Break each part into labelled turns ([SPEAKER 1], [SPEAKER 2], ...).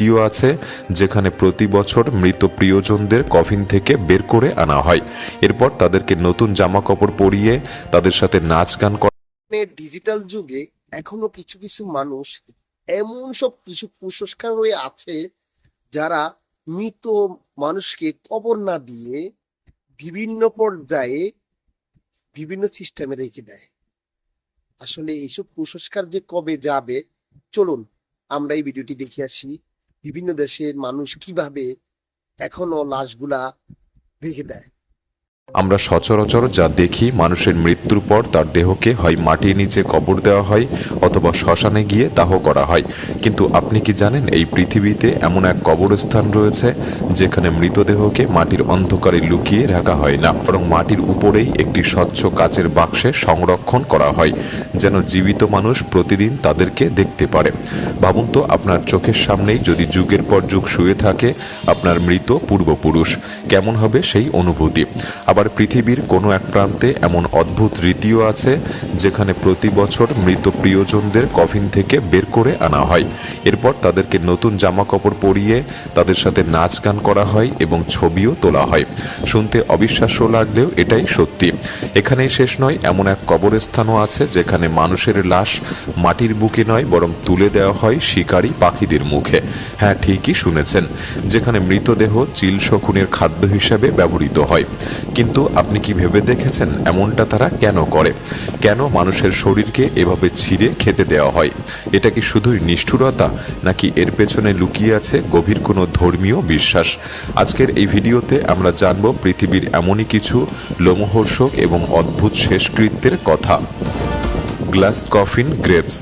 [SPEAKER 1] রীতিও আছে, যেখানে প্রতি বছর মৃত প্রিয়জনদের কফিন থেকে বের করে আনা হয়। এরপর তাদেরকে নতুন জামা কাপড় পরিয়ে তাদের সাথে নাচ গান করা।
[SPEAKER 2] ডিজিটাল যুগে এখনো কিছু কিছু মানুষ এমন সব কিছু কুসংস্কার রয়ে আছে যারা মৃত মানুষকে কবর না দিয়ে বিভিন্ন পর্যায়ে বিভিন্ন সিস্টেমে রেখে দেয়। আসলে এইসব কুসংস্কার যে কবে যাবে, চলুন আমরা এই ভিডিওটি দেখে আসি বিভিন্ন দেশের মানুষ কিভাবে এখনো লাশগুলা রেখে দেয়।
[SPEAKER 1] আমরা সচরাচর যা দেখি, মানুষের মৃত্যুর পর তার দেহকে হয় মাটির নিচে কবর দেওয়া হয় অথবা শ্মশানে গিয়ে দাহ করা হয়। কিন্তু আপনি কি জানেন এই পৃথিবীতে এমন এক কবরস্থান রয়েছে যেখানে মৃতদেহকে মাটির অন্ধকারে লুকিয়ে রাখা হয় না, বরং মাটির উপরেই একটি স্বচ্ছ কাচের বাক্সে সংরক্ষণ করা হয়, যেন জীবিত মানুষ প্রতিদিন তাদেরকে দেখতে পারে। ভাবুন তো, আপনার চোখের সামনেই যদি যুগের পর যুগ শুয়ে থাকে আপনার মৃত পূর্বপুরুষ, কেমন হবে সেই অনুভূতি। আবার পৃথিবীর কোনো এক প্রান্তে এমন অদ্ভুত রীতিও আছে যেখানে প্রতি বছর মৃত প্রিয়জনদের কফিন থেকে বের করে আনা হয়। এরপর তাদেরকে নতুন জামা কাপড় পরিয়ে তাদের সাথে নাচ গান করা হয় এবং ছবিও তোলা হয়। শুনতে অবিশ্বাস্য লাগলেও এটাই সত্যি। এখানেই শেষ নয়, এমন এক কবরস্থানও আছে যেখানে মানুষের লাশ মাটির বুকে নয় বরং তুলে দেওয়া হয় শিকারী পাখিদের মুখে। হ্যাঁ, ঠিকই শুনেছেন, যেখানে মৃতদেহ চিল শকুনের খাদ্য হিসাবে ব্যবহৃত হয়। কিন্তু আপনি কি ভেবে দেখেছেন এমনটা তারা কেন করে? কেন মানুষের শরীরকে এভাবে ছিঁড়ে খেতে দেওয়া হয়? এটা কি শুধুই নিষ্ঠুরতা, নাকি এর পেছনে লুকিয়ে আছে গভীর কোনো ধর্মীয় বিশ্বাস? আজকের এই ভিডিওতে আমরা জানব পৃথিবীর এমনই কিছু লোমহর্ষক এবং অদ্ভুত শেষকৃত্যের কথা। Glass coffin graves.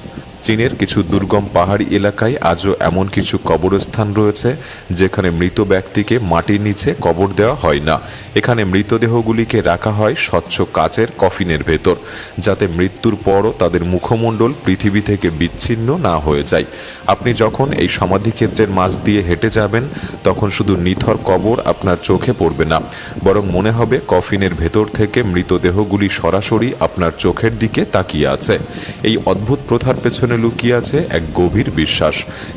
[SPEAKER 1] চীনের কিছু দুর্গম পাহাড়ি এলাকায় আজও এমন কিছু কবরস্থান রয়েছে যেখানে মৃত ব্যক্তিকে মাটির নিচে কবর দেওয়া হয় না। এখানে মৃতদেহগুলিকে রাখা হয় স্বচ্ছ কাচের কফিনের ভেতর, যাতে মৃত্যুর পরও তাদের মুখমণ্ডল পৃথিবী থেকে বিচ্ছিন্ন না হয়ে যায়। আপনি যখন এই সমাধিক্ষেত্রের মাঝ দিয়ে হেঁটে যাবেন তখন শুধু নিথর কবর আপনার চোখে পড়বে না, বরং মনে হবে কফিনের ভেতর থেকে মৃতদেহগুলি সরাসরি আপনার চোখের দিকে তাকিয়ে আছে। এই অদ্ভুত প্রথার পেছনে লুকিয়ে আছে এক গভীর বিশ্বাস।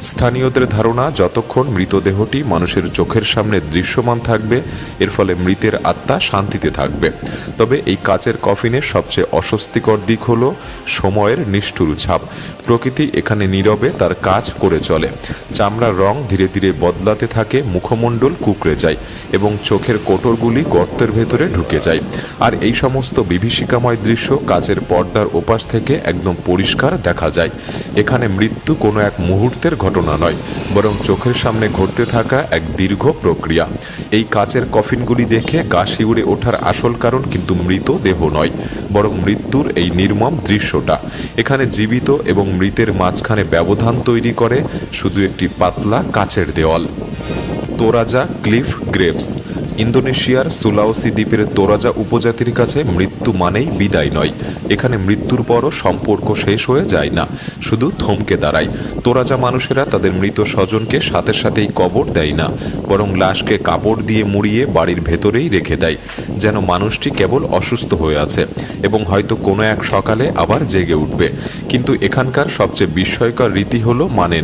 [SPEAKER 1] স্থানীয়দের ধারণা, যতক্ষণ মৃতদেহটি মানুষের চোখের সামনে দৃশ্যমান থাকবে এর ফলে মৃতের আত্মা শান্তিতে থাকবে। তবে এই কাচের কফিনের সবচেয়ে অস্বস্তিকর দিক হলো সময়ের নিষ্ঠুর ছাপ। প্রকৃতি এখানে নীরবে তার কাজ করে চলে। চামড়ার রং ধীরে ধীরে বদলাতে থাকে, মুখমণ্ডল কুঁকড়ে যায় এবং চোখের কোটরগুলি গর্তের ভেতরে ঢুকে যায়। আর এই সমস্ত বিভীষিকাময় দৃশ্য কাচের পর্দার ওপাশ থেকে একদম পরিষ্কার দেখা যায়। এখানে মৃত্যু কোনো এক মুহূর্তের ঘটনা নয়, বরং চোখের সামনে ঘটতে থাকা এক দীর্ঘ প্রক্রিয়া। এই কাচের কফিনগুলি দেখে গা শিউরে ওঠার আসল কারণ কিন্তু মৃত দেহ নয়, বরং মৃত্যুর এই নির্মম দৃশ্যটা। এখানে জীবিত এবং মৃতের মাঝখানে ব্যবধান তৈরি করে শুধু একটি পাতলা কাচের দেওয়াল। Toraja cliff graves. ইন্দোনেশিয়ার সুলাওসি দ্বীপের তোরাজা উপজাতির কাছে মৃত্যু মানেই বিদায় নয়। এখানে মৃত্যুর পরও সম্পর্ক শেষ হয়ে যায় না, শুধু থমকে দাঁড়ায়। তোরাজা মানুষেরা তাদের মৃত স্বজনকে সাথে সাথেই কবর দেয় না, বরং লাশকে কাপড় দিয়ে মুড়িয়ে বাড়ির ভেতরেই রেখে দেয়, যেন মানুষটি কেবল অসুস্থ হয়ে আছে এবং হয়তো কোনো এক সকালে আবার জেগে উঠবে। কিন্তু এখানকার সবচেয়ে বিস্ময়কর রীতি হলো মানে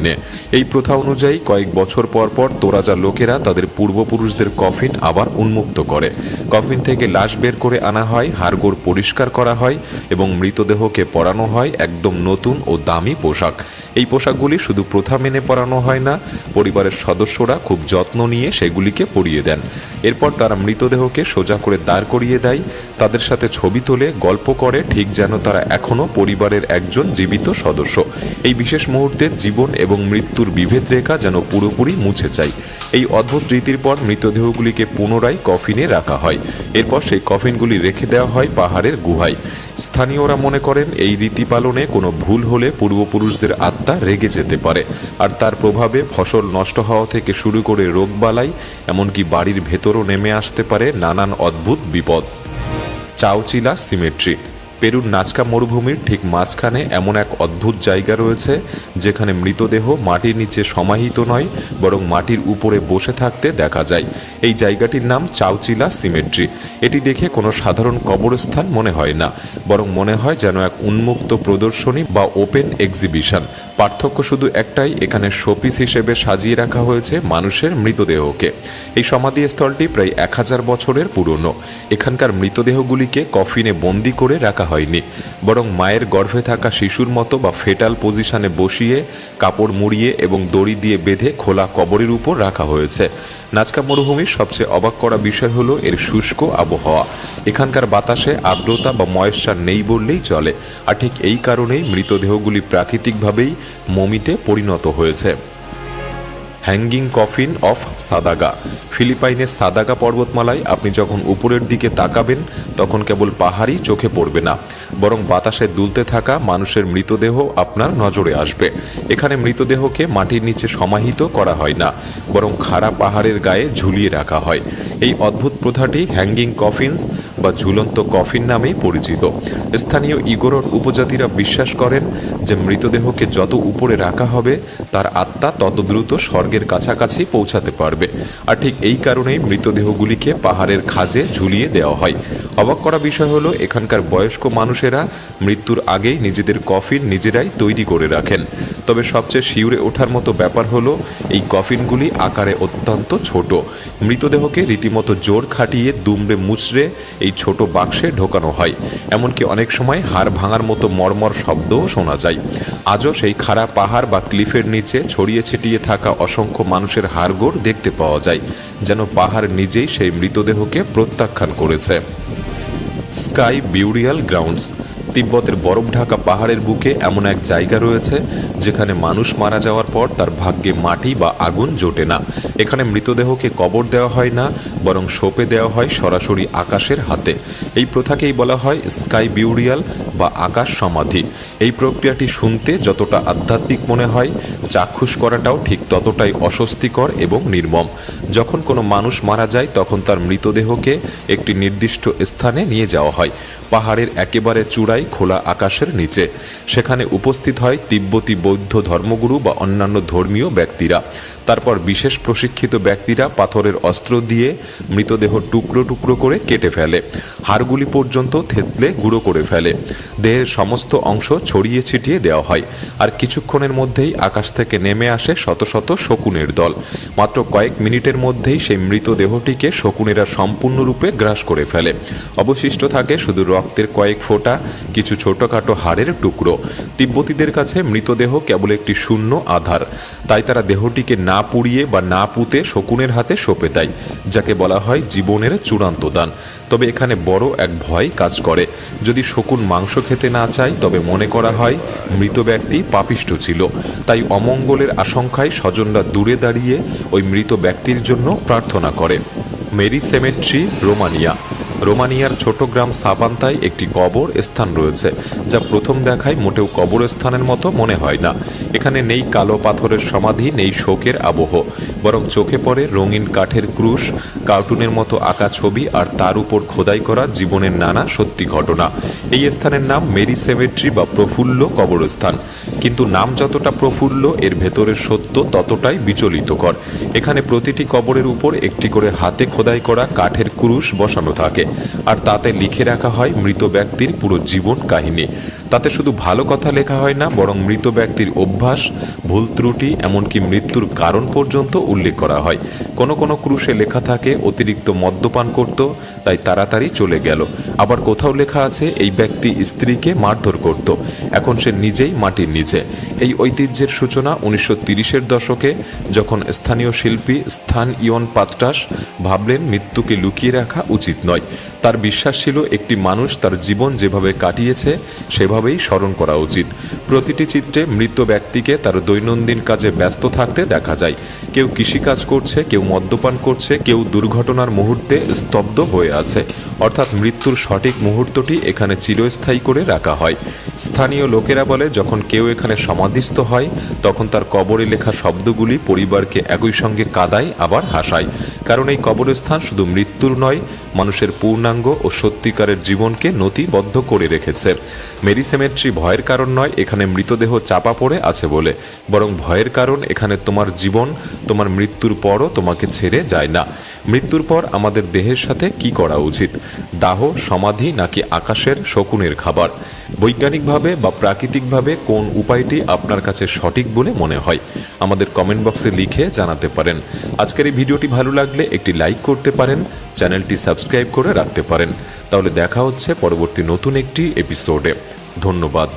[SPEAKER 1] এই প্রথা অনুযায়ী কয়েক বছর পর পর তোরাজা লোকেরা তাদের পূর্বপুরুষদের কফিন আবার উন্মুক্ত করে। কফিন থেকে লাশ বের করে আনা হয়, হাড়গোড় পরিষ্কার করা হয় এবং মৃতদেহকে পরানো হয় একদম নতুন ও দামি পোশাক। এই পোশাকগুলি শুধু প্রথা মেনে পরানো হয় না, পরিবারের সদস্যরা খুব যত্ন নিয়ে সেগুলিকে পরিয়ে দেন। এরপর তারা মৃতদেহকে সোজা করে দাঁড় করিয়ে দেয়, তাদের সাথে ছবি তোলে, গল্প করে, ঠিক যেন তারা এখনও পরিবারের একজন জীবিত সদস্য। এই বিশেষ মুহূর্তে জীবন এবং মৃত্যুর বিভেদ রেখা যেন পুরোপুরি মুছে যায়। এই অদ্ভুত রীতির পর মৃতদেহগুলিকে পুনরায় কফিনে রাখা হয়। এরপর সেই কফিনগুলি রেখে দেওয়া হয় পাহাড়ের গুহায়। স্থানীয়রা মনে করেন এই রীতি পালনে কোনো ভুল হলে পূর্বপুরুষদের আত্মা রেগে যেতে পারে, আর তার প্রভাবে ফসল নষ্ট হওয়া থেকে শুরু করে রোগবালাই, এমনকি বাড়ির ভেতরও নেমে আসতে পারে নানান অদ্ভুত বিপদ। চাওচিলা সিমেট্রি। পেরুর নাজকা মরুভূমির ঠিক মাঝখানে এমন এক অদ্ভুত জায়গা রয়েছে যেখানে মৃতদেহ মাটির নিচে সমাহিত নয়, বরং মাটির উপরে বসে থাকতে দেখা যায়। এই জায়গাটির নাম চাওচিলা সিমেট্রি। এটি দেখে কোনো সাধারণ কবরস্থান মনে হয় না, বরং মনে হয় যেন এক উন্মুক্ত প্রদর্শনী বা ওপেন এক্সিবিশন। পার্থক্য শুধু একটাই, এখানে শোপিস হিসেবে সাজিয়ে রাখা হয়েছে মানুষের মৃতদেহকে। এই সমাধিস্থলটি প্রায় 1000 বছরের পুরনো। এখানকার মৃতদেহগুলিকে কফিনে বন্দি করে রাখা হয়নি, বরং মায়ের গর্ভে থাকা শিশুর মতো বা ফেটাল পজিশনে বসিয়ে কাপড় মুড়িয়ে এবং দড়ি দিয়ে বেঁধে খোলা কবরের উপর রাখা হয়েছে। নাজকা মরুভূমির সবচেয়ে অবাক করা বিষয় হলো এর শুষ্ক আবহাওয়া। এখানকার বাতাসে আর্দ্রতা বা ময়েশ্চার নেই বললেই চলে, আর ঠিক এই কারণেই মৃতদেহগুলি প্রাকৃতিকভাবেই মমিতে পরিণত হয়েছে। হ্যাঙ্গিং কফিন অফ সাদাগা। ফিলিপাইনের সাদাগা পর্বতমালায় আপনি যখন উপরের দিকে তাকাবেন তখন কেবল পাহাড়ই চোখে পড়বে না, বরং বাতাসে দুলতে থাকা মানুষের মৃতদেহ আপনার নজরে আসবে। এখানে মৃতদেহকে মাটির নিচে সমাহিত করা হয় না, বরং খাড়া পাহাড়ের গায়ে ঝুলিয়ে রাখা হয়। এই অদ্ভুত প্রথাটি হ্যাঙ্গিং কফিনস বা ঝুলন্ত কফিন নামেই পরিচিত। স্থানীয় ইগোরট উপজাতিরা বিশ্বাস করেন যে মৃতদেহকে যত উপরে রাখা হবে তার আত্মা তত দ্রুত স্বর্গের কাছাকাছি পৌঁছাতে পারবে, আর ঠিক এই কারণেই মৃতদেহগুলিকে পাহাড়ের খাঁজে ঝুলিয়ে দেওয়া হয়। অবাক করা বিষয় হলো এখানকার বয়স্ক মানুষেরা মৃত্যুর আগেই নিজেদের কফিন নিজেরাই তৈরি করে রাখেন। তবে সবচেয়ে শিউরে ওঠার মতো ব্যাপার হলো এই কফিনগুলি আকারে অত্যন্ত ছোট। মৃতদেহকে রীতিমতো জোর খাটিয়ে দুমড়ে মুচড়ে এই ছোট বাক্সে ঢোকানো হয়। এমনকি অনেক সময় হাড় ভাঙার মতো মর্মর শব্দও শোনা যায়। আজও সেই খাড়া পাহাড় বা ক্লিফের নিচে ছড়িয়ে ছিটিয়ে থাকা অসংখ্য মানুষের হাড়গোড় দেখতে পাওয়া যায়, যেন পাহাড় নিজেই সেই মৃতদেহকে প্রত্যাখ্যান করেছে। Sky burial grounds. তিব্বতের বরফ ঢাকা পাহাড়ের বুকে এমন এক জায়গা রয়েছে যেখানে মানুষ মারা যাওয়ার পর তার ভাগ্যে মাটি বা আগুন জোটে না। এখানে মৃতদেহকে কবর দেওয়া হয় না, বরং সঁপে দেওয়া হয় সরাসরি আকাশের হাতে। এই প্রথাকেই বলা হয় স্কাই বিউরিয়াল বা আকাশ সমাধি। এই প্রক্রিয়াটি শুনতে যতটা আধ্যাত্মিক মনে হয়, চাক্ষুষ করাটাও ঠিক ততটাই অস্বস্তিকর এবং নির্মম। যখন কোনো মানুষ মারা যায় তখন তার মৃতদেহকে একটি নির্দিষ্ট স্থানে নিয়ে যাওয়া হয়, পাহাড়ের একেবারে চূড়ায় খোলা আকাশের নিচে। সেখানে উপস্থিত হয় তিব্বতী বৌদ্ধ ধর্মগুরু বা অন্যান্য ধর্মীয় ব্যক্তিরা। তারপর বিশেষ প্রশিক্ষিত ব্যক্তিরা পাথরের অস্ত্র দিয়ে মৃতদেহ টুকরো টুকরো করে কেটে ফেলে, হাড়গুলি পর্যন্ত থেতলে গুঁড়ো করে ফেলে। দেহের সমস্ত অংশ ছড়িয়ে ছিটিয়ে দেওয়া হয়, আর কিছুক্ষণের মধ্যেই আকাশ থেকে নেমে আসে শত শত শকুনের দল। মাত্র কয়েক মিনিটের মধ্যেই সেই মৃতদেহটিকে শকুনেরা সম্পূর্ণরূপে গ্রাস করে ফেলে। অবশিষ্ট থাকে শুধু রক্তের কয়েক ফোঁটা, কিছু ছোটখাটো হাড়ের টুকরো। তিব্বতীদের কাছে মৃতদেহ কেবল একটি শূন্য আধার, তাই তারা দেহটিকে না পুড়িয়ে বা না পুঁতে শকুনের হাতে সঁপে দেয়, যাকে বলা হয় জীবনের চূড়ান্ত দান। তবে এখানে বড় এক ভয় কাজ করে। যদি শকুন মাংস খেতে না চায় তবে মনে করা হয় মৃত ব্যক্তি পাপিষ্ঠ ছিল, তাই অমঙ্গলের আশঙ্কায় স্বজনরা দূরে দাঁড়িয়ে ওই মৃত ব্যক্তির জন্য প্রার্থনা করে। Mary symmetry, Romania. রোমানিয়ার ছোট গ্রাম সাপান্তায় একটি কবর স্থান রয়েছে, যা প্রথম দেখায় মোটেও কবরস্থানের মতো মনে হয় না। এখানে নেই কালো পাথরের সমাধি, নেই শোকের আবহ, বরং চোখে পড়ে রঙিন কাঠের ক্রুশ, কার্টুনের মতো আঁকা ছবি, আর তার উপর খোদাই করা জীবনের নানা সত্যি ঘটনা। এই স্থানের নাম মেরি সেমেট্রি বা প্রফুল্ল কবরস্থান। কিন্তু নাম যতটা প্রফুল্ল, এর ভেতরের সত্য ততটাই বিচলিতকর। এখানে প্রতিটি কবরের উপর একটি করে হাতে খোদাই করা কাঠের ক্রুশ বসানো থাকে, আর তাতে লিখে রাখা হয় মৃত ব্যক্তির পুরো জীবন কাহিনী। তাতে শুধু ভালো কথা লেখা হয় না, বরং মৃত ব্যক্তির অভ্যাস, ভুল ত্রুটি, এমনকি মৃত্যুর কারণ পর্যন্ত উল্লেখ করা হয়। কোনো কোনো ক্রুশে লেখা থাকে অতিরিক্ত মদ্যপান করত, তাই তাড়াতাড়ি চলে গেল। আবার কোথাও লেখা আছে এই ব্যক্তি স্ত্রীকে মারধর করত, এখন সে নিজেই মাটির নিচে। এই ঐতিহ্যের সূচনা 1930-এর দশকে, যখন স্থানীয় শিল্পী স্থান ইয়ন পাত্রাস ভাবলেন মৃত্যুকে লুকিয়ে রাখা উচিত নয়। তার বিশ্বাস ছিল একটি মানুষ তার জীবন যেভাবে কাটিয়েছে সেভাবেই স্মরণ করা উচিত। প্রতিটি চিত্রে মৃত ব্যক্তিকে তার দৈনন্দিন কাজে ব্যস্ত থাকতে দেখা যায়। কেউ কৃষিকাজ করছে, কেউ মদ্যপান করছে, কেউ দুর্ঘটনার মুহূর্তে স্তব্ধ হয়ে আছে। অর্থাৎ মৃত্যুর সঠিক মুহূর্তটি এখানে চিরস্থায়ী করে রাখা হয়। স্থানীয় লোকেরা বলে যখন কেউ এখানে সমাধিস্থ হয় তখন তার কবরে লেখা শব্দগুলি পরিবারকে একই সঙ্গে কাঁদায় আবার হাসায়। কারণ এই কবরস্থান শুধু মৃত্যুর নয়, মানুষের পূর্ণাঙ্গ ও সত্যিকারের জীবনকে নথিবদ্ধ করে রেখেছে। মেরি সেমেট্রি ভয়ের কারণ নয় এখানে মৃতদেহ চাপা পড়ে আছে বলে, বরং ভয়ের কারণ এখানে তোমার জীবন তোমার মৃত্যুর পরও তোমাকে ছেড়ে যায় না। মৃত্যুর পর আমাদের দেহের সাথে কি করা উচিত? দাহ, সমাধি নাকি আকাশের শকুনের খাবার? বৈজ্ঞানিকভাবে বা প্রাকৃতিকভাবে কোন উপায়টি আপনার কাছে সঠিক বলে মনে হয়? আমাদের কমেন্ট বক্সে লিখে জানাতে পারেন। আজকের এই ভিডিওটি ভালো লাগলে একটি লাইক করতে পারেন, চ্যানেলটি সাবস্ক্রাইব করে রাখতে পারেন। তাহলে দেখা হচ্ছে পরবর্তী নতুন একটি এপিসোডে। ধন্যবাদ।